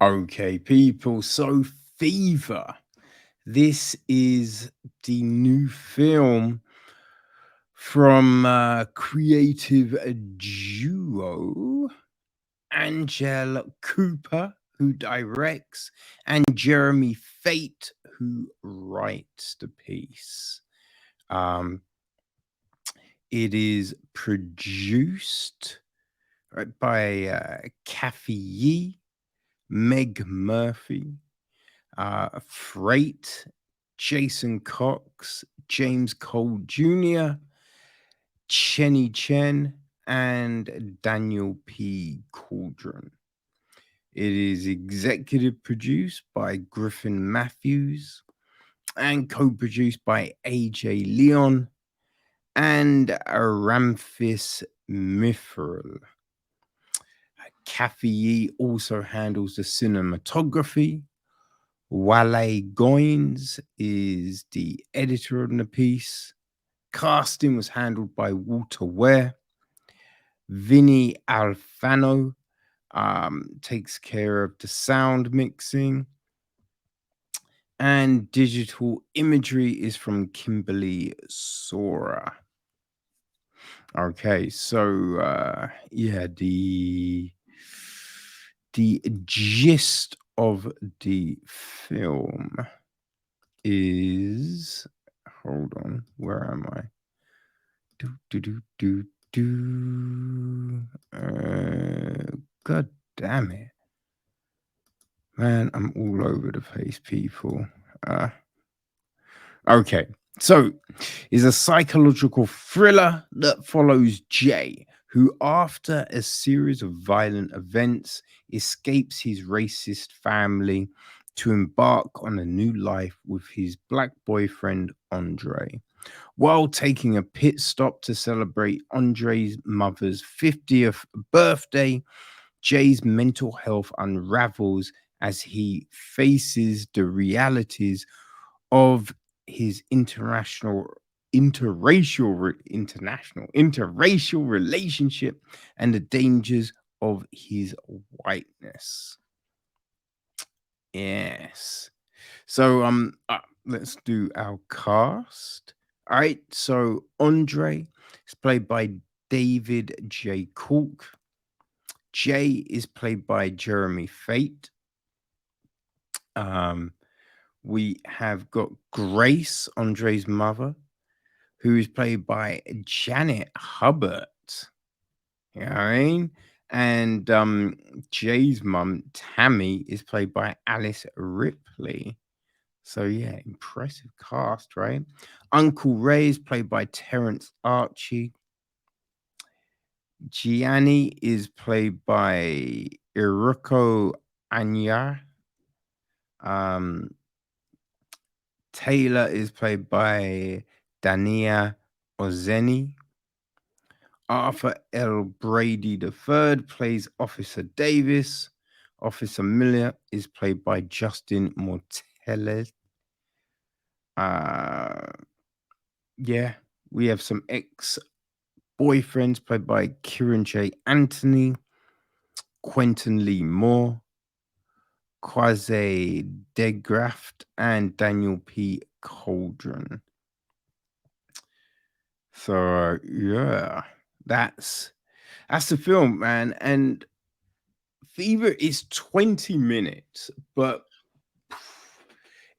Okay, people. So, Fever. This is the new film from creative duo Angele Cooper, who directs, and Jeremy Feight, who writes the piece. Um, it is produced by Kathy Yee, Meg Murphy, Freight, Jason Cox, James Cole Jr., Chenny Chen, and Daniel P. Cauldron. It is executive produced by Griffin Matthews and co-produced by AJ Leon and Ramphis Mifril. Kathy Yee also handles the cinematography. Wale Goins is the editor of the piece. Casting was handled by Walter Ware. Vinny Alfano takes care of the sound mixing. And digital imagery is from Kimberly Sora. Okay, so yeah, the gist of the film is, hold on, where am I? God damn it, man, I'm all over the place, people. Okay, so is a psychological thriller that follows Jay, who, after a series of violent events, escapes his racist family to embark on a new life with his black boyfriend, Andre. While taking a pit stop to celebrate Andre's mother's 50th birthday, Jay's mental health unravels as he faces the realities of his interracial relationship and the dangers of his whiteness. Yes. So let's do our cast. All right. So Andre is played by David J. Cork. Jay is played by Jeremy Feight. Um, we have got Grace, Andre's mother, who is played by Janet Hubbard. You know what I mean? And Jay's mum, Tammy, is played by Alice Ripley. So yeah, impressive cast, right? Uncle Ray is played by Terrence Archie. Gianni is played by Iruko Anya. Um, Taylor is played by Dania Ozeni. Arthur L. Brady III plays Officer Davis. Officer Miller is played by Justin Mortellez. Yeah, we have some ex-boyfriends played by Kieran J. Anthony, Quentin Lee Moore, Quasi DeGraft, and Daniel P. Cauldron. So yeah, that's the film, man. And Fever is 20 minutes, but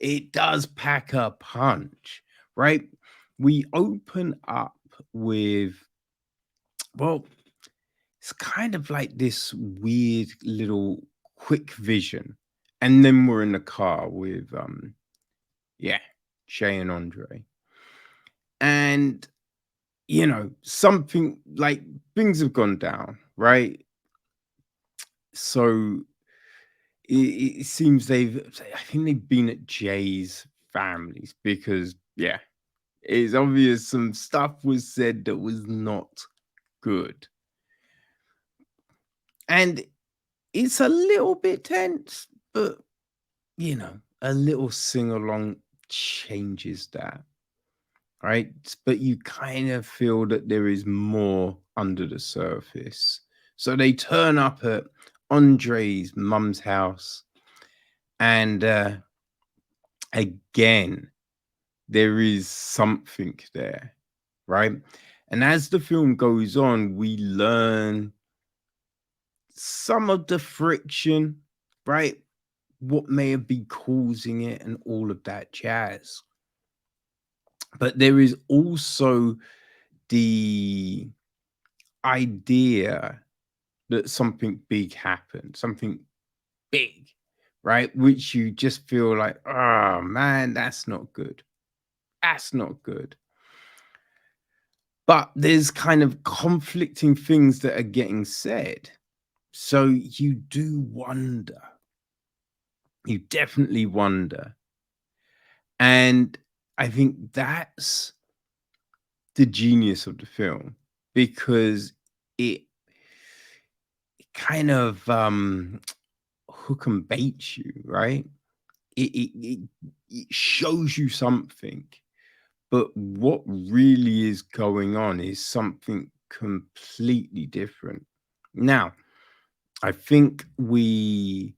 it does pack a punch, right? We open up with, well, it's kind of like this weird little quick vision. And then we're in the car with, yeah, Shay and Andre. And, you know, something like things have gone down, right? So it seems I think they've been at Jay's families because, yeah, it's obvious some stuff was said that was not good. And it's a little bit tense, but, you know, a little sing along changes that, right? But you kind of feel that there is more under the surface. So they turn up at Andre's mum's house. And again, there is something there, right? And as the film goes on, we learn some of the friction, right? What may have been causing it and all of that jazz. But there is also the idea that something big happened, something big, right? Which you just feel like, oh man, that's not good. That's not good. But there's kind of conflicting things that are getting said. So you do wonder. You definitely wonder. And I think that's the genius of the film because it kind of hook and baits you, right? It shows you something, but what really is going on is something completely different. Now, I think we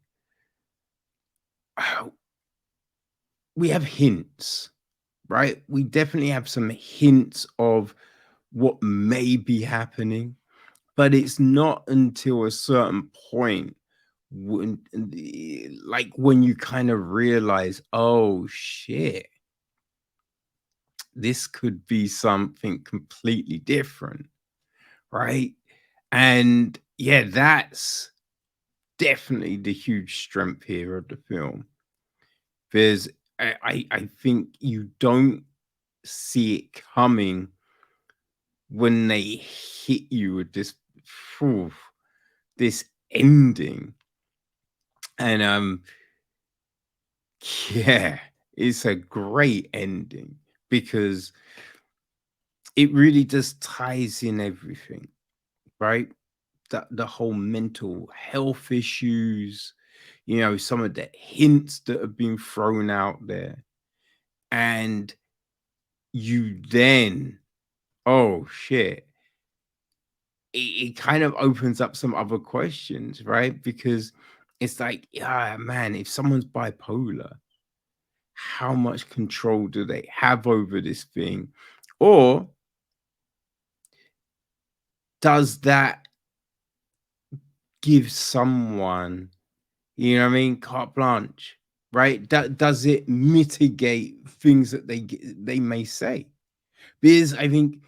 have hints, right? We definitely have some hints of what may be happening, but it's not until a certain point when, like, when you kind of realize, oh shit, this could be something completely different, right? And yeah, that's definitely the huge strength here of the film. There's, I think you don't see it coming when they hit you with this, phew, this ending, and yeah, it's a great ending because it really just ties in everything, right? The whole mental health issues, you know, some of the hints that have been thrown out there, and you then, oh shit, it kind of opens up some other questions, right? Because it's like, yeah, man, if someone's bipolar, how much control do they have over this thing? Or does that give someone, you know what I mean, carte blanche, right? Does it mitigate things that they may say? Because I think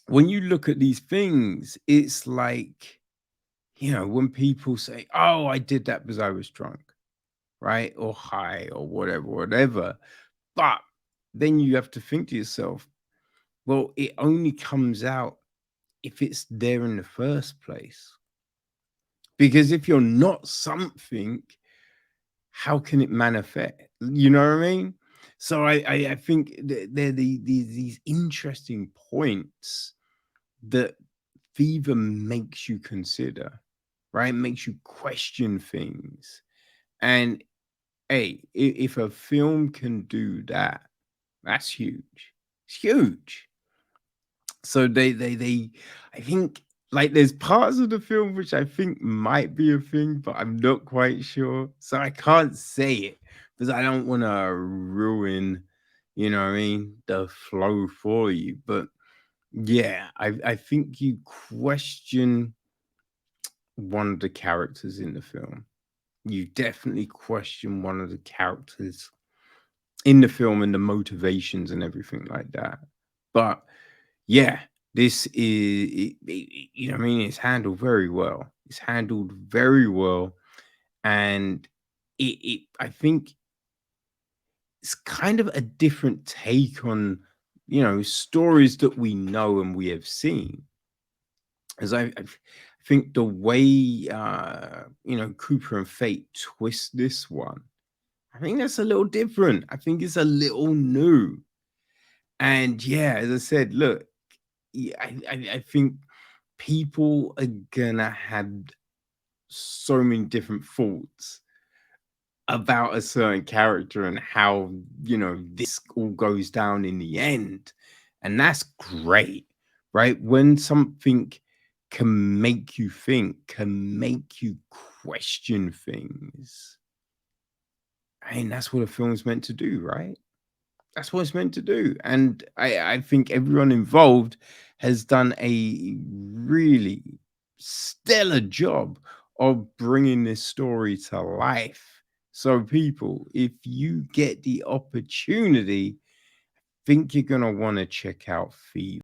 when you look at these things, it's like, you know, when people say, "Oh, I did that because I was drunk," right? Or high or whatever, whatever. But then you have to think to yourself, well, it only comes out if it's there in the first place. Because if you're not something, how can it manifest? You know what I mean? So I think they're these interesting points that Fever makes you consider, right? Makes you question things. And hey, if a film can do that, that's huge. It's huge. So they I think, like, there's parts of the film which I think might be a thing, but I'm not quite sure. So I can't say it because I don't want to ruin, you know what I mean, the flow for you. But yeah, I think you question one of the characters in the film. You definitely question one of the characters in the film and the motivations and everything like that. But yeah, this is, you know what I mean, it's handled very well. It's handled very well, and I think it's kind of a different take on, you know, stories that we know and we have seen. As I think the way you know, Cooper and Fate twist this one, I think that's a little different. I think it's a little new. And yeah, as I said, look, yeah, I think people are gonna have so many different thoughts about a certain character and how, you know, this all goes down in the end. And that's great, right? When something can make you think, can make you question things. And that's what a film's meant to do, right? That's what it's meant to do. And I think everyone involved has done a really stellar job of bringing this story to life. So, people, if you get the opportunity, think you're going to want to check out Fever.